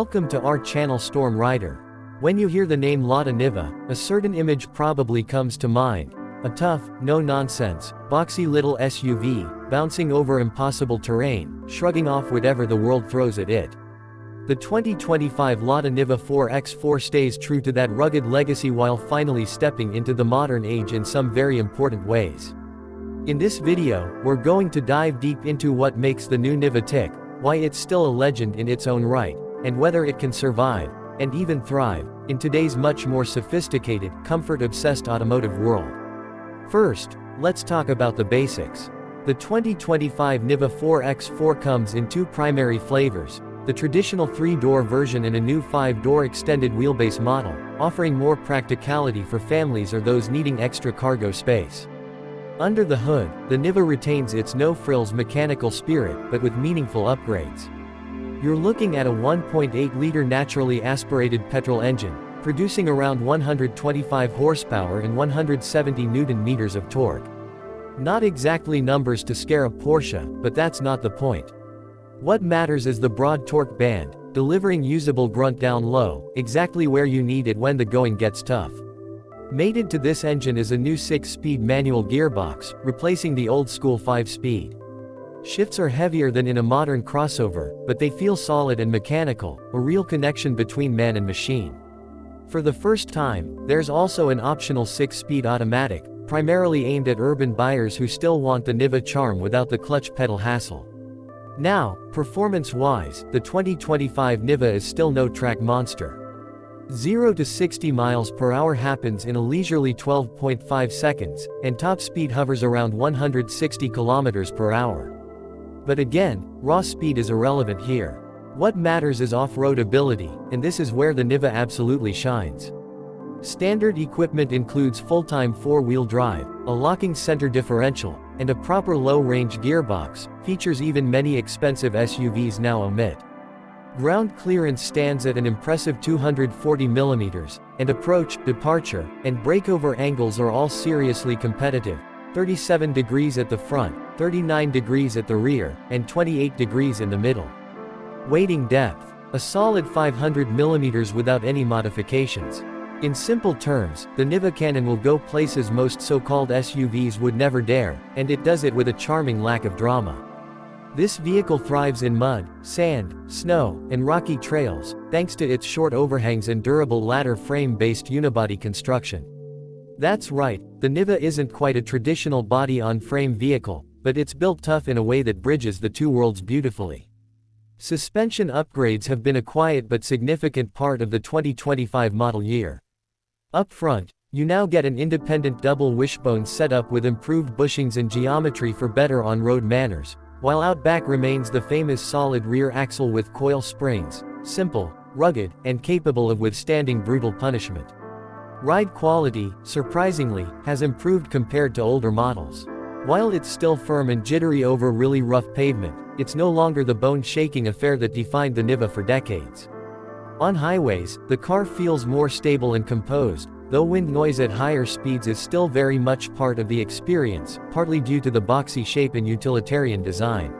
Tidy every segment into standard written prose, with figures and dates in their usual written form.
Welcome to our channel Storm Rider. When you hear the name Lada Niva, a certain image probably comes to mind. A tough, no-nonsense, boxy little SUV, bouncing over impossible terrain, shrugging off whatever the world throws at it. The 2025 Lada Niva 4x4 stays true to that rugged legacy while finally stepping into the modern age in some very important ways. In this video, we're going to dive deep into what makes the new Niva tick, why it's still a legend in its own right, and whether it can survive, and even thrive, in today's much more sophisticated, comfort-obsessed automotive world. First, let's talk about the basics. The 2025 Niva 4x4 comes in two primary flavors, the traditional 3-door version and a new 5-door extended wheelbase model, offering more practicality for families or those needing extra cargo space. Under the hood, the Niva retains its no-frills mechanical spirit but with meaningful upgrades. You're looking at a 1.8-liter naturally aspirated petrol engine, producing around 125 horsepower and 170 Nm of torque. Not exactly numbers to scare a Porsche, but that's not the point. What matters is the broad torque band, delivering usable grunt down low, exactly where you need it when the going gets tough. Mated to this engine is a new 6-speed manual gearbox, replacing the old-school 5-speed. Shifts are heavier than in a modern crossover, but they feel solid and mechanical, a real connection between man and machine. For the first time, there's also an optional 6-speed automatic, primarily aimed at urban buyers who still want the Niva charm without the clutch pedal hassle. Now, performance-wise, the 2025 Niva is still no track monster. 0 to 60 miles per hour happens in a leisurely 12.5 seconds, and top speed hovers around 160 kilometers per hour. But again, raw speed is irrelevant here. What matters is off-road ability, and this is where the Niva absolutely shines. Standard equipment includes full-time 4-wheel drive, a locking center differential, and a proper low-range gearbox, features even many expensive SUVs now omit. Ground clearance stands at an impressive 240 mm, and approach, departure, and breakover angles are all seriously competitive, 37 degrees at the front, 39 degrees at the rear, and 28 degrees in the middle. Weighting depth, a solid 500 mm without any modifications. In simple terms, the Niva Cannon will go places most so-called SUVs would never dare, and it does it with a charming lack of drama. This vehicle thrives in mud, sand, snow, and rocky trails, thanks to its short overhangs and durable ladder frame-based unibody construction. That's right, the Niva isn't quite a traditional body-on-frame vehicle, but it's built tough in a way that bridges the two worlds beautifully. Suspension upgrades have been a quiet but significant part of the 2025 model year. Up front, you now get an independent double wishbone setup with improved bushings and geometry for better on-road manners, while out back remains the famous solid rear axle with coil springs, simple, rugged, and capable of withstanding brutal punishment. Ride quality, surprisingly, has improved compared to older models. While it's still firm and jittery over really rough pavement, it's no longer the bone-shaking affair that defined the Niva for decades. On highways, the car feels more stable and composed, though wind noise at higher speeds is still very much part of the experience, partly due to the boxy shape and utilitarian design.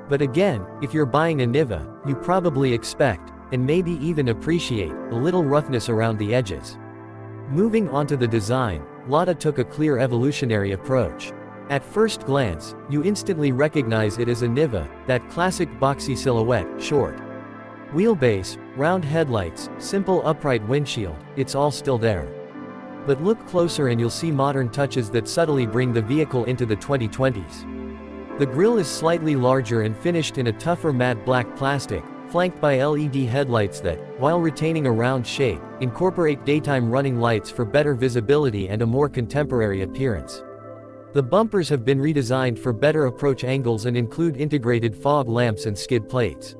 But again, if you're buying a Niva, you probably expect, and maybe even appreciate, a little roughness around the edges. Moving on to the design, Lada took a clear evolutionary approach. At first glance, you instantly recognize it as a Niva, that classic boxy silhouette, short wheelbase, round headlights, simple upright windshield, it's all still there. But look closer and you'll see modern touches that subtly bring the vehicle into the 2020s. The grille is slightly larger and finished in a tougher matte black plastic, flanked by LED headlights that, while retaining a round shape, incorporate daytime running lights for better visibility and a more contemporary appearance. The bumpers have been redesigned for better approach angles and include integrated fog lamps and skid plates.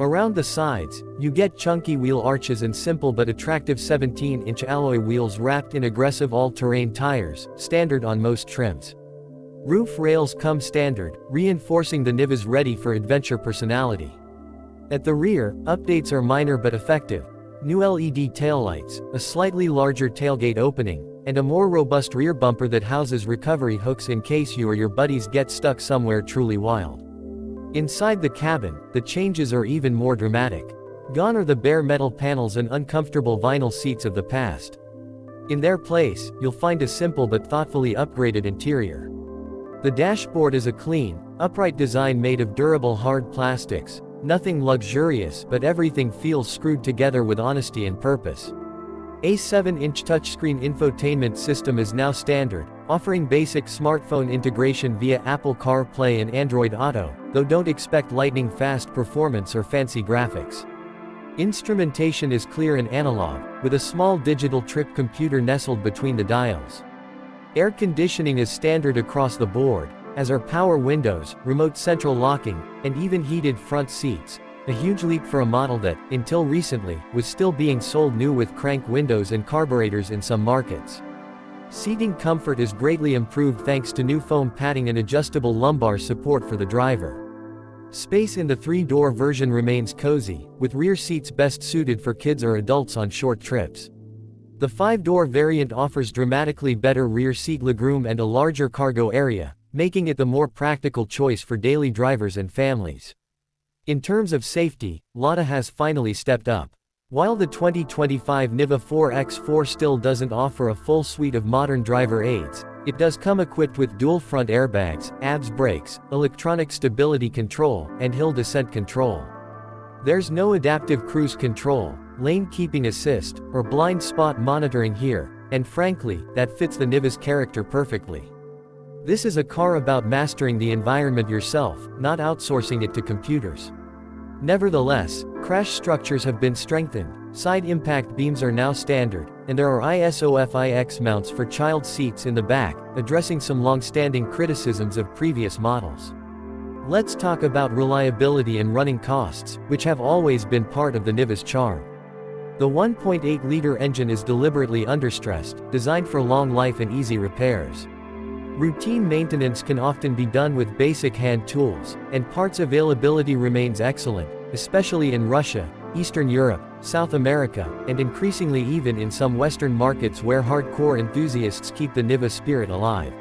Around the sides, you get chunky wheel arches and simple but attractive 17-inch alloy wheels wrapped in aggressive all-terrain tires, standard on most trims. Roof rails come standard, reinforcing the Niva's ready-for-adventure personality. At the rear, updates are minor but effective. New LED taillights, a slightly larger tailgate opening, and a more robust rear bumper that houses recovery hooks in case you or your buddies get stuck somewhere truly wild. Inside the cabin, the changes are even more dramatic. Gone are the bare metal panels and uncomfortable vinyl seats of the past. In their place, you'll find a simple but thoughtfully upgraded interior. The dashboard is a clean, upright design made of durable hard plastics. Nothing luxurious, but everything feels screwed together with honesty and purpose. A 7-inch touchscreen infotainment system is now standard, offering basic smartphone integration via Apple CarPlay and Android Auto, though don't expect lightning-fast performance or fancy graphics. Instrumentation is clear and analog, with a small digital trip computer nestled between the dials. Air conditioning is standard across the board, as are power windows, remote central locking, and even heated front seats. A huge leap for a model that, until recently, was still being sold new with crank windows and carburetors in some markets. Seating comfort is greatly improved thanks to new foam padding and adjustable lumbar support for the driver. Space in the 3-door version remains cozy, with rear seats best suited for kids or adults on short trips. The 5-door variant offers dramatically better rear seat legroom and a larger cargo area, making it the more practical choice for daily drivers and families. In terms of safety, Lada has finally stepped up. While the 2025 Niva 4x4 still doesn't offer a full suite of modern driver aids, it does come equipped with dual front airbags, ABS brakes, electronic stability control, and hill descent control. There's no adaptive cruise control, lane keeping assist, or blind spot monitoring here, and frankly, that fits the Niva's character perfectly. This is a car about mastering the environment yourself, not outsourcing it to computers. Nevertheless, crash structures have been strengthened, side impact beams are now standard, and there are ISOFIX mounts for child seats in the back, addressing some long-standing criticisms of previous models. Let's talk about reliability and running costs, which have always been part of the Niva's charm. The 1.8-liter engine is deliberately understressed, designed for long life and easy repairs. Routine maintenance can often be done with basic hand tools, and parts availability remains excellent, especially in Russia, Eastern Europe, South America, and increasingly even in some Western markets where hardcore enthusiasts keep the Niva spirit alive.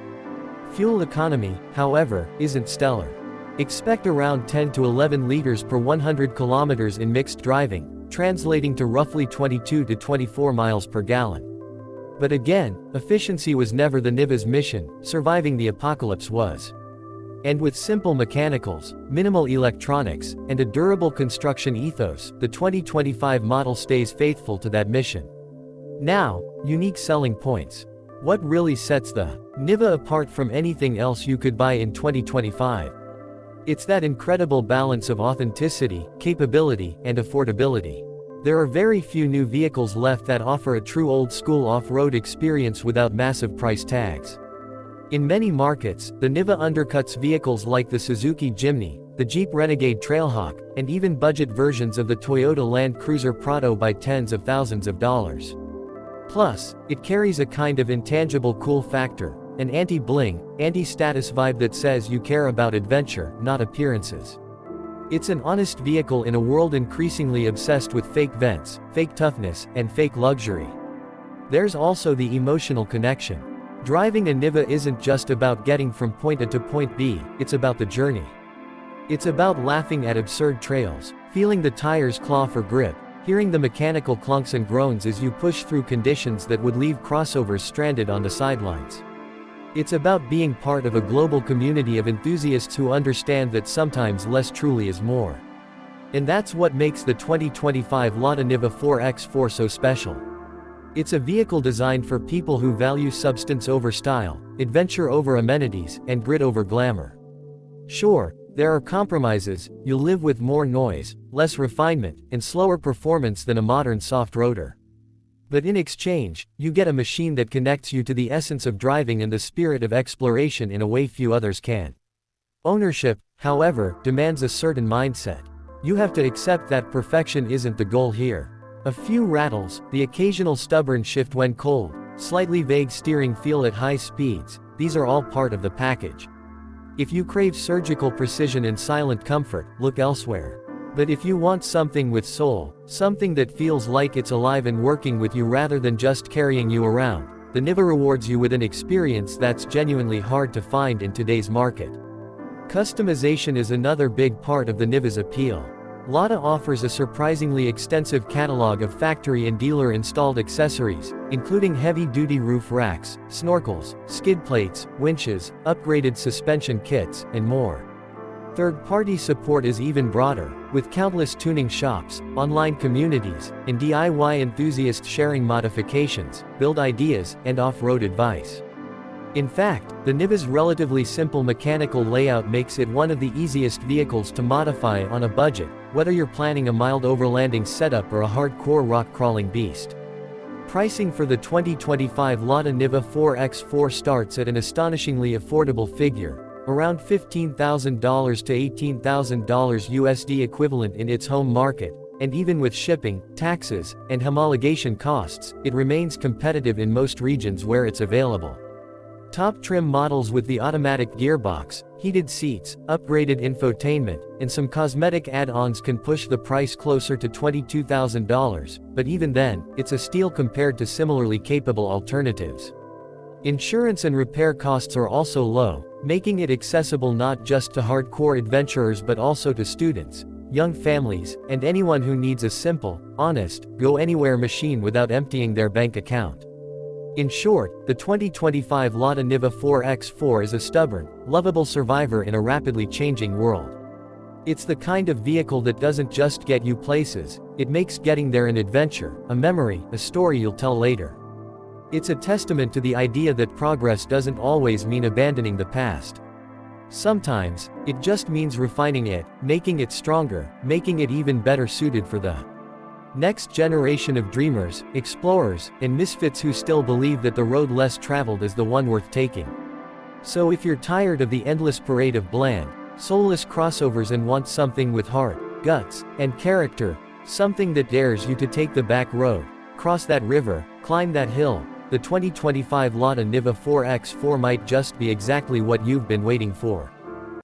Fuel economy, however, isn't stellar. Expect around 10 to 11 liters per 100 kilometers in mixed driving, translating to roughly 22 to 24 miles per gallon. But again, efficiency was never the Niva's mission, surviving the apocalypse was. And with simple mechanicals, minimal electronics, and a durable construction ethos, the 2025 model stays faithful to that mission. Now, unique selling points. What really sets the Niva apart from anything else you could buy in 2025? It's that incredible balance of authenticity, capability, and affordability. There are very few new vehicles left that offer a true old-school off-road experience without massive price tags. In many markets, the Niva undercuts vehicles like the Suzuki Jimny, the Jeep Renegade Trailhawk, and even budget versions of the Toyota Land Cruiser Prado by tens of thousands of dollars. Plus, it carries a kind of intangible cool factor, an anti-bling, anti-status vibe that says you care about adventure, not appearances. It's an honest vehicle in a world increasingly obsessed with fake vents, fake toughness, and fake luxury. There's also the emotional connection. Driving a Niva isn't just about getting from point A to point B, it's about the journey. It's about laughing at absurd trails, feeling the tires claw for grip, hearing the mechanical clunks and groans as you push through conditions that would leave crossovers stranded on the sidelines. It's about being part of a global community of enthusiasts who understand that sometimes less truly is more. And that's what makes the 2025 Lada Niva 4x4 so special. It's a vehicle designed for people who value substance over style, adventure over amenities, and grit over glamour. Sure, there are compromises. You'll live with more noise, less refinement, and slower performance than a modern soft-roader. But in exchange, you get a machine that connects you to the essence of driving and the spirit of exploration in a way few others can. Ownership, however, demands a certain mindset. You have to accept that perfection isn't the goal here. A few rattles, the occasional stubborn shift when cold, slightly vague steering feel at high speeds, these are all part of the package. If you crave surgical precision and silent comfort, look elsewhere. But if you want something with soul, something that feels like it's alive and working with you rather than just carrying you around, the Niva rewards you with an experience that's genuinely hard to find in today's market. Customization is another big part of the Niva's appeal. Lada offers a surprisingly extensive catalog of factory and dealer-installed accessories, including heavy-duty roof racks, snorkels, skid plates, winches, upgraded suspension kits, and more. Third-party support is even broader, with countless tuning shops, online communities, and DIY enthusiasts sharing modifications, build ideas, and off-road advice. In fact, the Niva's relatively simple mechanical layout makes it one of the easiest vehicles to modify on a budget, whether you're planning a mild overlanding setup or a hardcore rock-crawling beast. Pricing for the 2025 Lada Niva 4x4 starts at an astonishingly affordable figure, around $15,000 to $18,000 USD equivalent in its home market, and even with shipping, taxes, and homologation costs, it remains competitive in most regions where it's available. Top trim models with the automatic gearbox, heated seats, upgraded infotainment, and some cosmetic add-ons can push the price closer to $22,000, but even then, it's a steal compared to similarly capable alternatives. Insurance and repair costs are also low, making it accessible not just to hardcore adventurers but also to students, young families, and anyone who needs a simple, honest, go-anywhere machine without emptying their bank account. In short, the 2025 Lada Niva 4x4 is a stubborn, lovable survivor in a rapidly changing world. It's the kind of vehicle that doesn't just get you places, it makes getting there an adventure, a memory, a story you'll tell later. It's a testament to the idea that progress doesn't always mean abandoning the past. Sometimes, it just means refining it, making it stronger, making it even better suited for the next generation of dreamers, explorers, and misfits who still believe that the road less traveled is the one worth taking. So if you're tired of the endless parade of bland, soulless crossovers and want something with heart, guts, and character, something that dares you to take the back road, cross that river, climb that hill, the 2025 Lada Niva 4x4 might just be exactly what you've been waiting for.